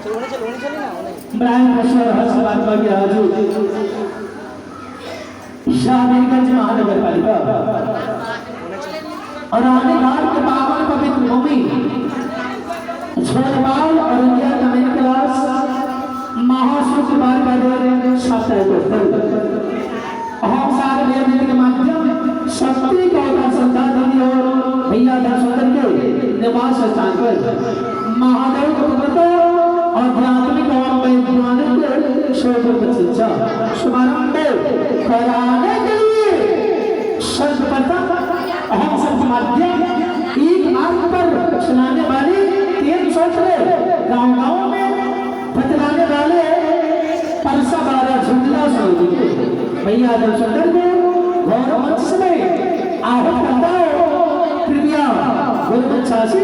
ब्राह्मण मशहूर हर्ष महात्मा के राजू शाहगंज महानगर पालिका और आने घाट के पावन पवित्र भूमि छोटपाल और इंडिया कमेंट क्लास महाशुभ कुमार का साप्ताहिक हम सारे वेद के माध्यम शक्ति का संसाधन और भैया दर्शन के निवास स्थान पर महादेव को पकड़कर आध्यात्मिक और वैज्ञानिक शोध शिक्षा शुभारंभ कराने के लिए सर्वप्रथम हम सब माध्यम एक मार्ग पर चलाने वाले 3 सोचले गांव-गांव में बतलाने वाले परसा बारा झुंडला समिति भैया दर्शन करके गौरव मंच में आहत करता है कृपया गुरु शासी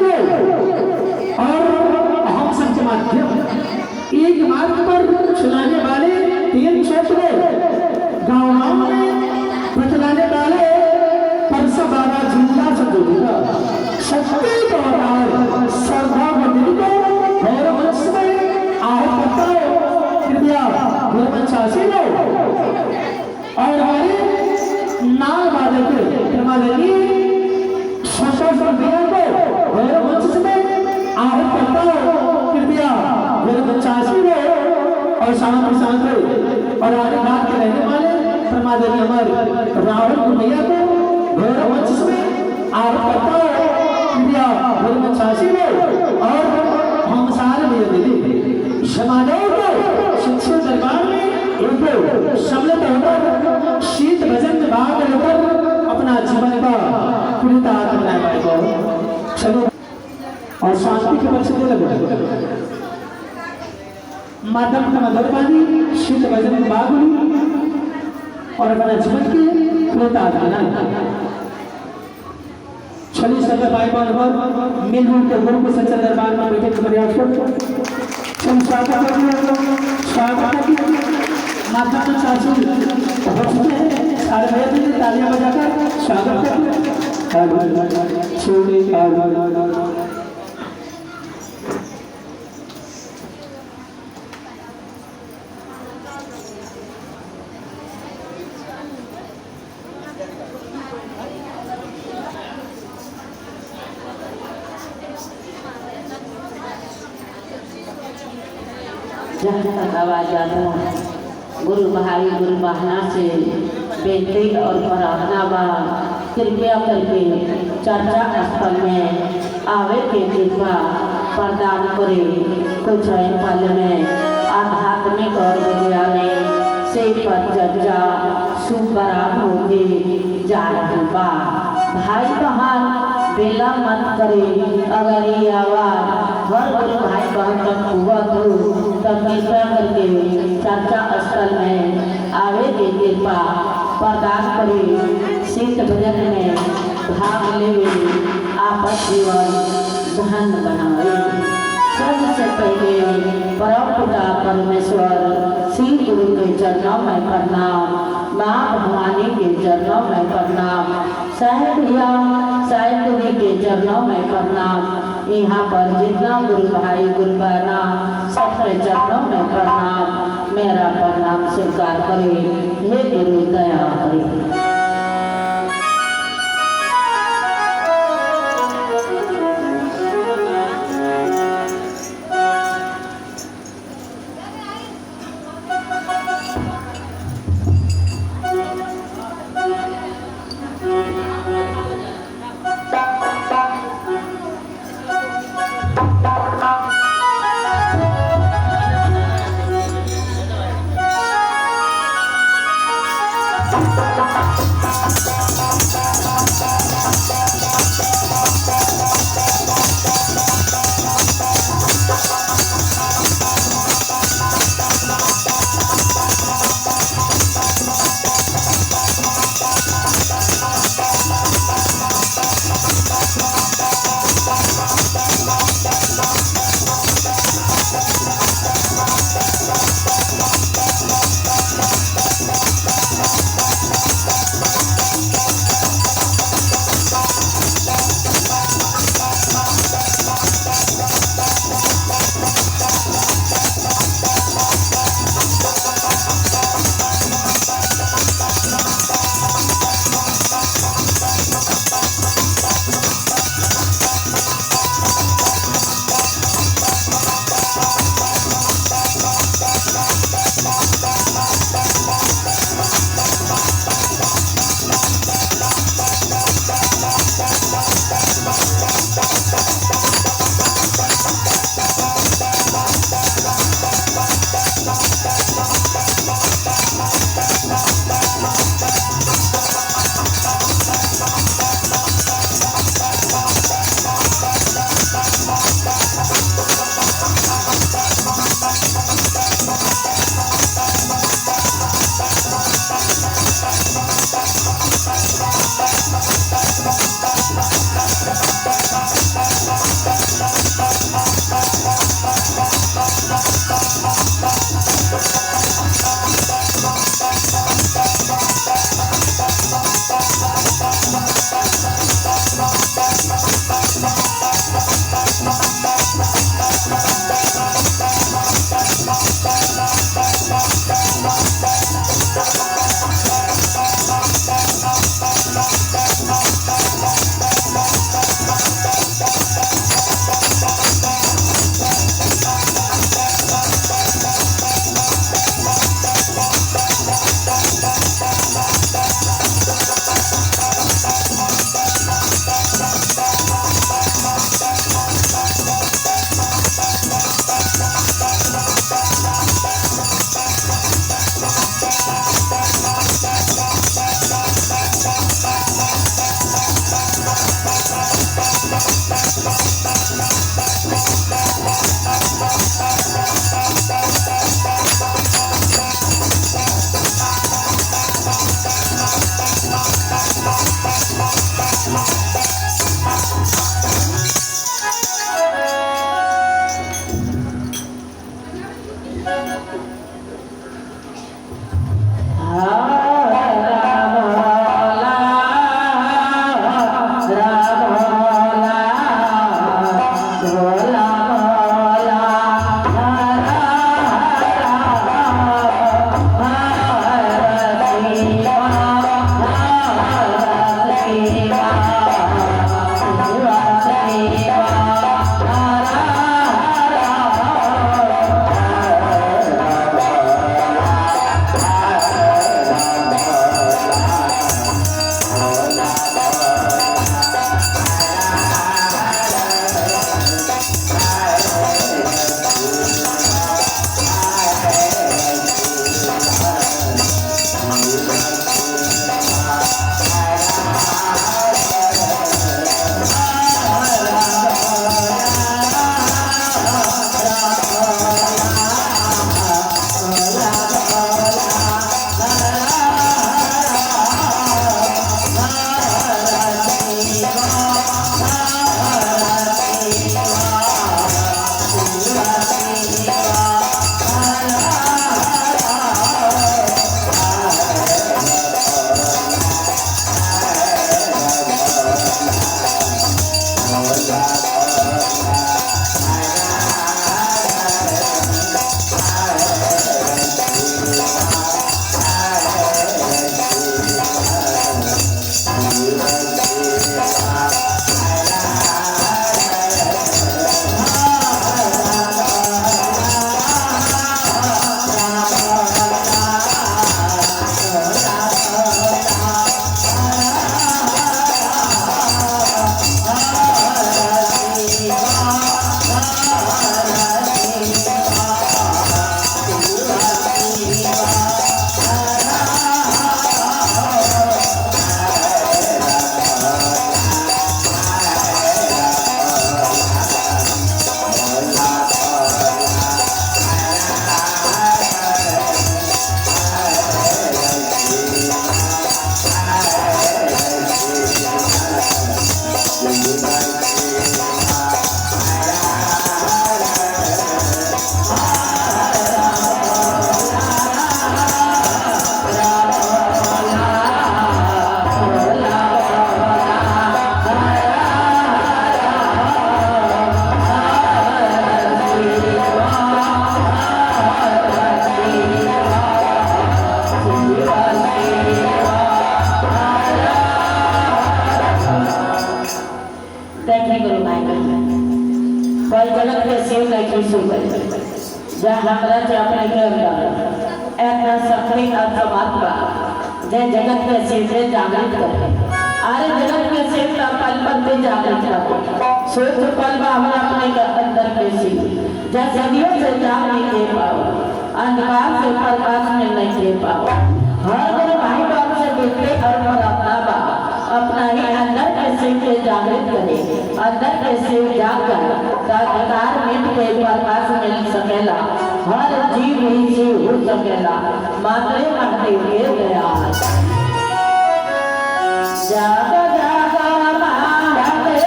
और हम सब के माध्यम एक मार्ग पर चलाने वाले 3 क्षेत्र गांव में बतलाने वाले परसा बारा झुंडला समिति शक्ति को और श्रद्धा मंदिर को गौरव मंच में आहत करता है कृपया गुरु शासी और हमारे नाम वाले के संतोष भैया को गौरव मंच में आहत करता हो कृपया गुरु शासी और शांत और आगे घाट के रहने वाले परमादरणीय हमारे राहुल भैया को गौरव मंच में आहत करता हो कृपया गुरु शासी और हम सारे भैया समाजों को शिक्षा दरबार में एक सम्मिलित होकर शीत भजन में भाग लेकर अपना जीवन का पुनीतार्थ बनाए पाएगा चलो और शांति के पक्ष में लगे माध्यम का मधुरवाणी शीत भजन में भाग और अपना जीवन के पुनीतार्थ बनाए चलिए सब भाई बहन मिलजुल के गुरु के सच्चे दरबार में बैठे के प्रयास करो स्वागत माता चाचू सारे भैया तालियां बजाकर स्वागत गुरु भाई गुरु बहना से बेनती और प्रार्थना बा कृपया करके चर्चा स्थल में आवे के कृपा प्रदान करे कुछ पल में आध्यात्मिक और वैज्ञानिक से पर चर्चा सुपराम होके जा रही बा भाई बहन बेला मत करे अगर ये आवाज हर गुरु भाई बहन तक हुआ तो तब कृपया करके चर्चा स्थल में आवे के कृपा प्रदान करे शीत भजन में भाग लेवे आपस जीवन धन बनावे सबसे पहले परम पिता परमेश्वर श्री गुरु के चरणों में प्रणाम माँ भगवानी के चरणों में प्रणाम साहेब भैया साहेब गुरु के चरणों में प्रणाम यहाँ पर जितना गुरु भाई गुरु बहना सबके चरणों में प्रणाम मेरा प्रणाम स्वीकार करे हे गुरु दया करे Thank you. नहीं सुबह जहाँ हमरा से अपने के अंदर ऐसा शक्ति और परमात्मा जे जगत के सीधे जागृत करे आरे जगत के सीधे पल पल पे जागृत करे सोच पल में हम अपने के अंदर के सी जब सदियों से जाग नहीं दे पाओ अंधकार से प्रकाश में नहीं दे पाओ हर दिन भाई बाप से बिगड़े और अपना बाप अपना ही अंदर के शिव के जागृत करे अंदर के शिव जाकर अंधकार मिट के प्रकाश मिल सकेला हर जीव ही शिव हो सकेला मात्रे मानते हुए गया जाग जाग महादेव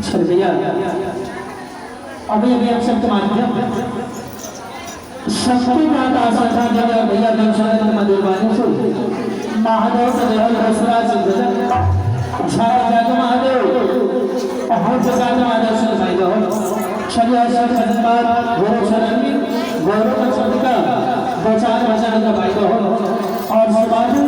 चल भैया अभी अभी आप सबके माध्यम सबकी बात आशा जगह भैया दर्शन मधुर वाणी से महादेव का देवल हंसराज झाड़ जाग महादेव बहुत जगह महादेव से भाई हो शरीर से खजनबार गौरव शरण गौरव का दो चार भजन का भाई हो और समाज